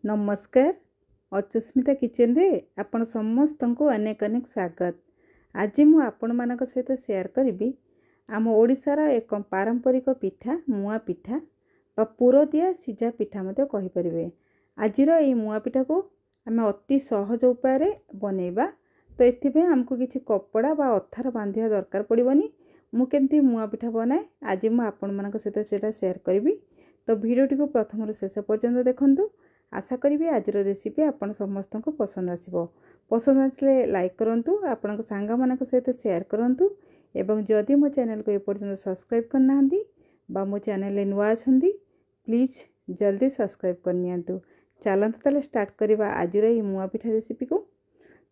नमस्कार अचुस्मिता किचन रे आपण समस्त को अनेक अनेक स्वागत। आज मु आपण मानक सहित शेयर करी आम ओडिशार एक पारंपरिक पिठा मुआ पिठा बा पुर दिया सिझा पिठा मते कहि परिबे। आजिर ए मुआ पिठा को आम अति सहज उपाय बनैबा। तो एथिबे हमको किछि कपड़ा बा अथार बांधिया दरकार पड़िबनी। मु केमती मुआ पिठा बनाए आज मु आपण मानक सहित सेटा शेयर करी। तो वीडियोटी को प्रथम शेष पर्यंत देखंतु। आशा करी आज रेसिपी आपण समस्त को पसंद आसिबो। पसंद आसले लाइक करंतु, आपण सांग मानक सहित शेयर करंतु एवं जदि मो चैनल को एपर्यंत सब्सक्राइब करना बा मो चैनल नुआ छंदी प्लीज जल्दी सब्सक्राइब करनियंतु। चलंतु ताले स्टार्ट करबा आज ये मुआ पिठा रेसिपी को।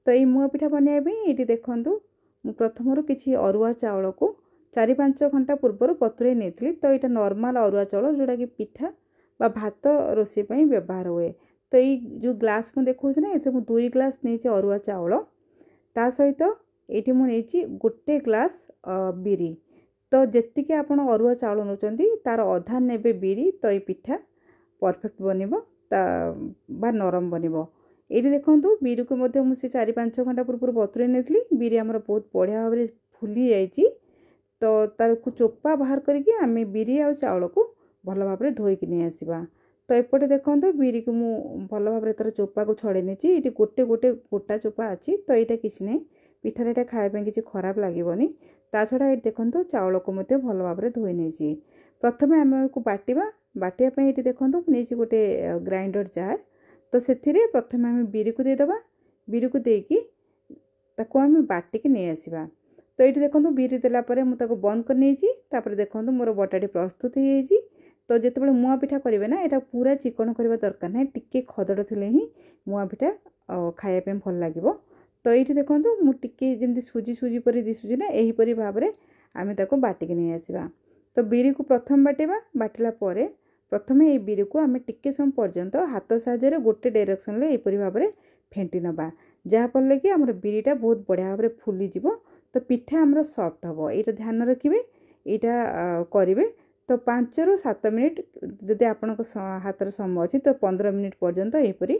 तो ये मुआ पिठा बनाइबे एटी देखंतु मु प्रथमरु किछि अरुआ चावल को 4-5 घंटा पूर्व बतुरे नेथली। तो ये नॉर्मल अरुआ चावल जोड़ा कि पिठा बा भात रोषे व्यवहार हुए। तो ये जो ग्लास में देखो ना ये 2 ग्लास नहीं अरुआ चावल ता सहित ये मुझे गोटे ग्लास बिरी। तो जी आप अरुआ चावल नौकरी तार अधा ने बिरी। तो ये पिठा परफेक्ट बनब बा नरम बनब। ये देखो बिरी को मुझे 4-5 घंटा पूर्व बतुरे नेथली। बिरी आमर बहुत बढ़िया भाव फुली जाइए। तो तार को चोपा बाहर करके आम बिरी आ चावल को भल भाव धोईक नहीं आसवा। तो एपटे देखो बिरी को मु भल भाव तार चोपा को छड़े नहीं। ये गोटे गोटे गोटा चोपा अच्छी। तो यहाँ किसी ना पिठार यहाँ खावाई किसी खराब लगेनि। ता छड़ा ये देखो चावल को मत भल भाव धोई नहीं। प्रथम आम को बाटिबा बाटिया ये देखो नहीं गोटे ग्राइंडर जार। तो से प्रथम आम बिरी को देदेबा। बिरी को देकी ताको आम बाटिक नहीं आसवा। तो ये देखो बिरी देला परे मु ताको बंद कर नहीं। तापर देखो मोर बटाटी प्रस्तुत हो। तो जिते मुआ पिठा करेंगे ना यहाँ पूरा चिकन करने दरकार ना टिके खदड़ थे ही मुआ पिठा खायापे भल लगे। तो ये देखो मुझे जमी सुजी सुजी पर दिशुची ना यहीपरी भाव में आम ताको बाटिक नहीं आसवा। तो बिरी को प्रथम बाटिबा बाटिला परे प्रथम ये बिरी को आम टिके समय पर्यंत हाथ साहाय्य गोटे डायरेक्शन में यहीपरी भाव में फेंटी नवा जहाँफल कि आम बिरीटा बहुत बढ़िया भाव में फुलीज। तो पिठा आमर सॉफ्ट हम। ये ध्यान रखिए यहाँ करेंगे। तो 5-7 मिनिट जदि आपण हाथर समय अच्छी तो 15 मिनिट पर्यंत यहीपरी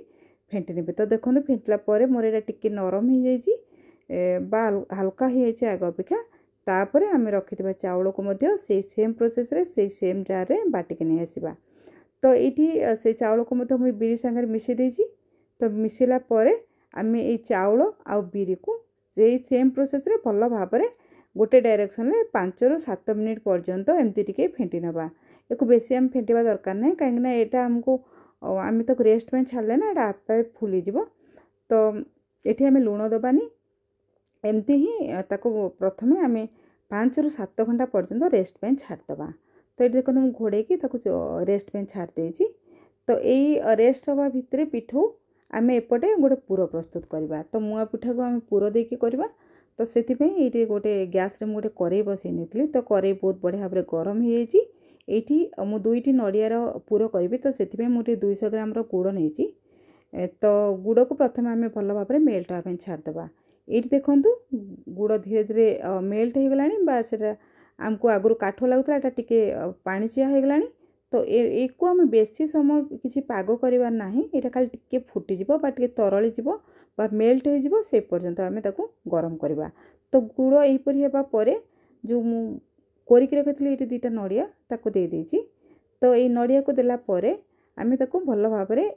फेंटी ने। तो देखो फेंटला मोर यहाँ टिके नरम हो जाए हल्का हो जाए आग अपेक्षा। तापर आम रखि चावल को से सेम प्रोसेस रे से सेम जार रे बाटिक नहीं आसवा। तो ये से चावल को मुझे बिरी सांगे मिसई देछि। तो मिसेला आम ये चावल आ बिरी को से सेम प्रोसेस रे भल भाव में गोटे डायरेक्शन में 5-7 मिनिट पर्यंत एमती टिके फेंटी नवा। एक बेसी आम फेंटा दरकार ना कहीं यहाँ आमको आम तक रेस्ट में छाड़े ना यहाँ आपे फुलीज। तो ये आम लुण दबानी एमती ही ताको प्रथम आम 5-7 घंटा पर्यंत रेस्ट में छाड़दे। तो ये देखो मुझे घोड़े रेस्ट में छाड़ देछि। तो यही रेस्ट हवा भितर पिठू आम एपटे गोटे पुर प्रस्तुत करवा। तो मुआ पिठा को आम पुर देकी करवा। तो से ये गोटे गैस रे गोटे कड़े बसई नहीं। तो कड़े बहुत बढ़िया भाव में गरम हो जाइए। मु 2टी नड़ियार पुर करी। तो से मुझे 200 ग्राम गुड़ नहीं। तो गुड़ को प्रथम आम भल भाव में मेल्ट हाँ छाड़दे। ये देखो गुड़ धीरे धीरे मेल्ट हो गला से आमको आगुरी काठ लगुला टे पाणिचिया हो गला। तो एक आम बेसी समय किसी पाग करार ना यहाँ खाली टिके फुटीज टे तरली बा मेल्ट हो से पर्यंत आम गरम करवा। तो गुड़ यहीपरी होगापर जो कोरिक रखी ये 2टा नड़िया ताको दे देछि। तो ये नड़िया को देलापर आम ताको भल भाव में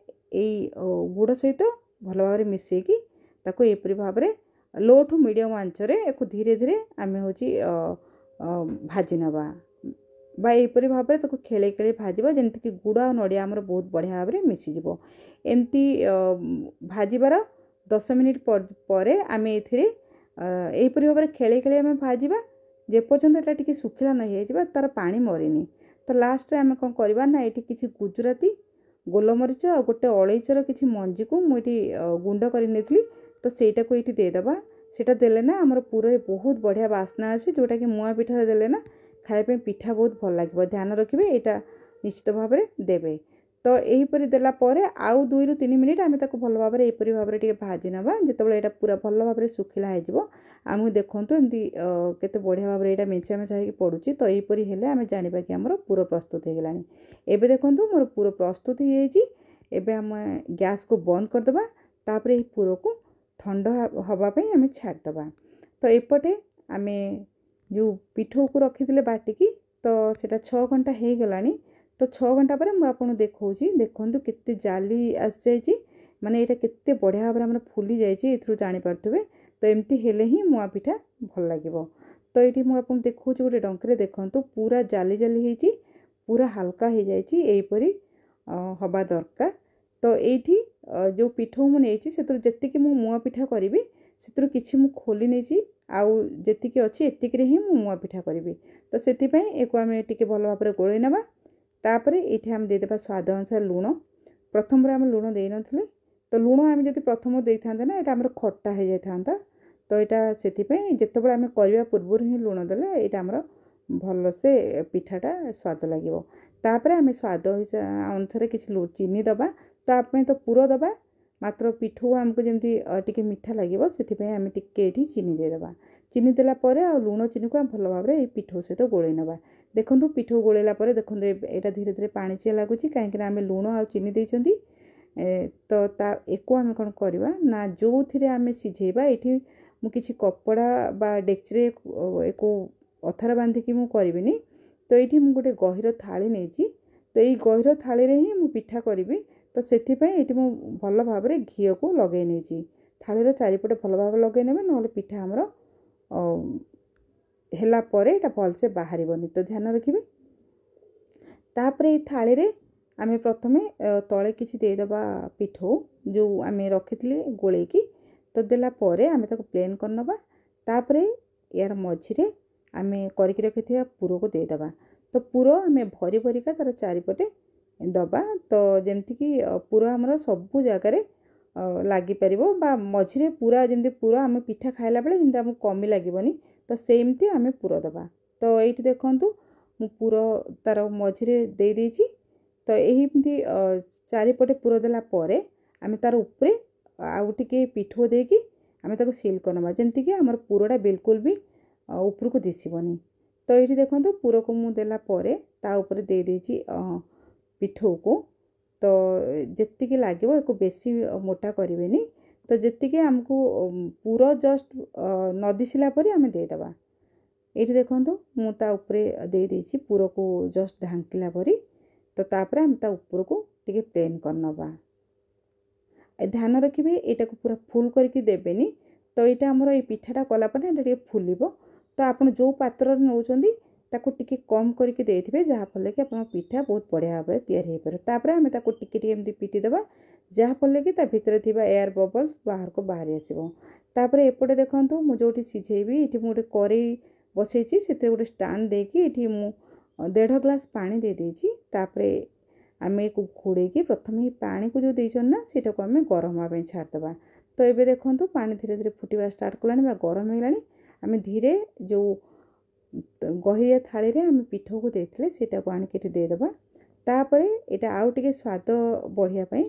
गुड़ सहित भल भाव में मिसेकी ताको यहीपरी भाव में लो टू मीडियम आंचरे एक धीरे धीरे आम हूँ भाजी नवा बा यहीपरी भाव में खेले खेले भाजवा जमीक गुड़ आ नड़िया आमर बहुत बढ़िया भाव में मिसीज। एमती भाजबार 10 मिनिट पर आम यहीपरी भाव में खेले खेले आम भाजवा जेपर्यंत यहाँ टी सुखिला नहीं हो तार पानी मरीनी। तो लास्ट आम कौन करवा ना ये किसी गुजराती गोलमरीच और गोटे अलैचर किसी मंजी को मुझे गुंड कर। तो सेटा को ये देदेबा। सेटा देले ना आमर पूरे बहुत बढ़िया बास्ना अच्छे जोटा कि मुआ पिठा देले ना खाइबा पिठा बहुत भल लगे। ध्यान रखिए यहाँ निश्चित भाव में देवे। तो यहीपरी देला परे आउ 2-3 मिनिट आम भल भाव में यहीपरी भाव में भाजी नवा। जितेबाला यहाँ पूरा भल भाव में सुखिला हो आमको देखूँ एमती केते बढ़िया भाव में यहाँ मेचा मेचा हो पड़ुची। तो यहीपरी हेले आम जाना कि आमर पूरा प्रस्तुत हो गलानी। एबे देखो मोर पूरा प्रस्तुत हो एबे आम गैस को बंद करदे तापर ये पुर को ठंडा हवापाई आम छाड़दे। तो एपटे आम जो पिठो को रखी बाटिकी तो सेटा 6 घंटा हो गला। तो 6 घंटा पर मुझे देखा देखु केते जाली आसी माने यहाँ केते बढ़िया भाव में फुली जाइए जानीपे। तो एमती हेले ही मुआ पिठा भल लगे। तो ये मुझे देखा गोटे डंकी देखु पूरा जाली जाली होती पूरा हल्का हो जापरी हवा दरकार। तो ये जो पिठो मुझे जी मुआ पिठा करी से किसी मुझे खोली नहीं आउ जी अच्छी एतिक ही मुआ पिठा करी। तो से आम टे भल भाव में गोल ना तापर ये आम देदेबा स्वाद अनुसार लुण। प्रथम आम लुण दे नी तो लुण आम जब प्रथम दे था ना यहाँ आम खट्टा हो जाता। तो यहाँ से जिते आम करने पूर्व ही लुण देले यहाँ आमर भल से पिठाटा स्वाद लगे। तापर आम स्वाद अनुसार किसी चीनी दबा। तो आप तो पुर दबा मात्र पिठू आमको जमी टी मीठा लगे से आम टे चीनी देदेबा। चीनी देलापर आ लुण चीनी को आम भल भाव में पिठो सहित गोल ना। देखो पिठो गोलेला देखो यहाँ धीरे धीरे पानी चिया लगुच कहीं आम लुण आ चीनी देती। तो एको आम कौन करवा ना जो थे आम सीझेबा ये मुझे कपड़ा बा डेक्ची एक अथार बांधिकी मु करी। तो ये मुझे गोटे गहिर थाली नहीं तो ये गहिर थाली ही मु पिठा करी। तो से मु भल भाव में घी को लगे नहीं थालीर चारिपटे भल भाव लगे ने ना पिठा आमर है भल से बाहर। तो ध्यान रखिए। तापर ये थाली रे आम प्रथम तले किसी देदेबा पिठो जो आम रखी गोलेकी। तो देलापर आम प्लेन करनबा तापर यार मझिरे आम करके रखी पुर को देदेबा। तो पुर आम भरी भरिका तार चारिपटे दबा। तो जमती कि पुर आमर सबू जगार लगिपर मझिरे पूरा जमी पुर आम पिठा खाइला बेले जमी आमको कमी लगेनि। तो सेमती आम पुर दबा। तो ये देखूँ मु पुर तार मझिरे दे देइछि। तो यही चारिपटे पुर देलापर आम तार उपरे आउ टे पिठो देकी आम सील करनबा जमती कि आमर पुरटा बिल्कुल भी ऊपर को दिशबनी। तो ये देखो पुर को मुझे देलापर ता ऊपर दे देइछि पिठो को। तो जी लगे एक बेसी मोटा करें। तो जी आमको पुर जस्ट न दिशला पर आम देदेबा। ये देखो मुझे उपरे दे देइछि पुर को जस्ट ढांकिला परी। तो तापर आम ता ऊपर को टिके प्लेन करनबा। ध्यान रखिए यहाँ को पूरा फुल करके देवेनि। तो यहाँ आमर ये पिठाटा कलापर ये फुल। तो आप जो पात्र नौकरी ताको टिके कम करके देथिबे जहाँफल कि आप पिठा बहुत बढ़िया भाव तैयारी हो पारे। तापर आम ताको टिके एमती पिटी देबा जहाँफल कि भितर थिबा एयर बबल्स बाहर को बाहरी आसिबो। तापर एपटे देखंतु मु जोटी सिझेबी ये गोटे कड़ाई बसैछि से गोटे स्टांड देकी ये मु 1.5 ग्लास पानी दे देइछि। तापर आम एक घोड़े प्रथम ही पानी को जो देछन ना सेटा को आम गरम होगा छाड़दबा। तो ये देखो पानी धीरे धीरे फुटवा स्टार्ट कलानी गरम होगा। आम धीरे जो गहिरिया थाली रे आम पिठो को देते सेटा को आनिक देदेबा। तापर यहाँ आउ टे स्वाद बढ़ियापी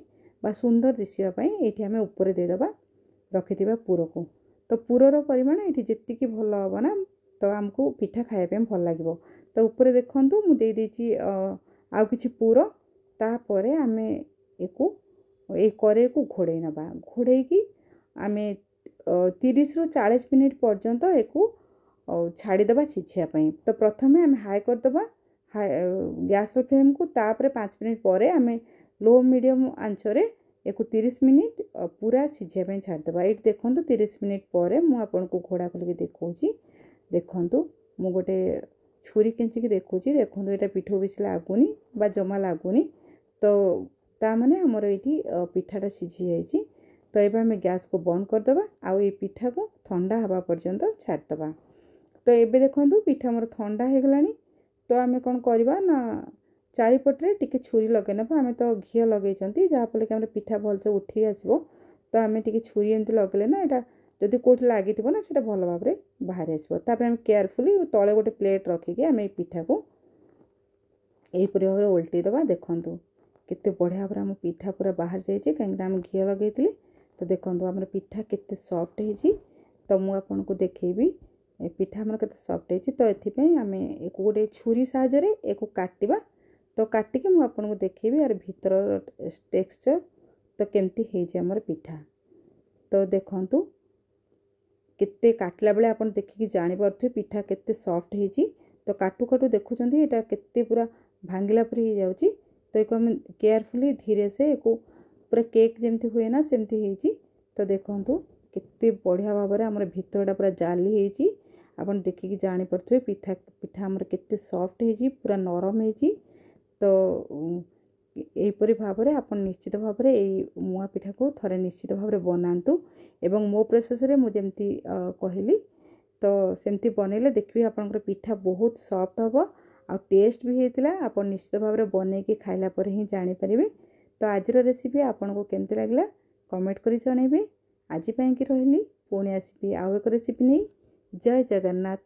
बा सुंदर दिखापी ये आम ऊपर देदेबा रखि पुर को। तो पुरर परिमाण ये जी भल हम ना तो आमको पिठा खायापी भल लगे। तो ऊपर देखूँ मुझे आउ कि पुर तापर आम ये करे को घोड़े नबा। घोड़े की आम 30 ରୁ 40 मिनिट पर्यंत एक छाड़ीदबा सिझापी। तो प्रथम आम हाई करदबा गैस फ्लेम को। तापर 5 मिनिट पर आम लो मीडियम आंचरे एक 30 मिनिट पूरा सिझापी छाड़दबा। ये देखो 30 मिनिट पर मुझे घोड़ा खोलिक देखा देखूँ मु गोटे छुरी केंचिकी देखुची। देखो यहाँ पिठो बेसी लगुनि बा जमा लगुनि। तो ताने आमर ये पिठाटा सिझी जाइए। तो ये आम गैस को बंद करदबा आउ ये पिठा को ठंडा हवा पर्यंत छाड़दबा। तो ये देखो पिठा मोर ठंडा हो गला। तो आम कौन करवा ना चारिपटे टिके छुरी लगे ना। आम तो घी लगे जहाँफल कि पिठा भलसे उठी आसो। तो आम टे छुरी एमती लगले ना यहाँ जदि कौट लगी ना से भल भाव में बाहर आसो। तापर केयरफुली तले गोटे प्लेट रखिकी आम पिठा को यहीपरि भाव में ओल्टे देवा। देखूँ केते बढ़िया भाव में पिठा पूरा बाहर जाइए कहीं आम घी लगे। तो देखो आम पिठा केते सॉफ्ट है। तो मुझे आपन को देखेबी पिठा आमर केते सॉफ्ट है। तो ये आम एक गोटे छुरी साहाय्य एक काटिबा। तो काटिके मु आपनको देखेबी यार भीतर टेक्सचर तो केमती होइछि हमर पिठा। तो देखंतु केते काटला बेले आपण देखिकी जानि परथि पिठा केते सॉफ्ट होइछि। तो काटू काटू देखुचंती एटा केते पूरा भांगिला परि हो जाउछि। तो एको हम केयरफुली धीरे से एको पूरा केक जेमती हुए ना सेमती होइछि। तो देखंतु केते बढ़िया भाबरे हमर भीतरटा पूरा जाली होइछि। आपण देखिकी जानि परथि पिठा पिठा हमर केते सॉफ्ट होइछि पूरा नरम होइछि। तो एहीपरि भाबरे आपण निश्चित भाबरे एई मुआ पिठा को थरे निश्चित भाबरे बनांतु एवं मो प्रोसेस रे मु जेमती कहली तो सेमती बनेले देखबी आपनकर पिठा बहुत सॉफ्ट हबो आ टेस्ट भी हेतिला। आपण निश्चित भाबरे बनै के खाइला पर ही जानि परिबे। तो आज रेसिपी आपनको केमती लागला कमेंट करी जणैबे। आज पई कि रहली पुणी आसीबी आउ एक रेसिपी नै। जय जगन्नाथ।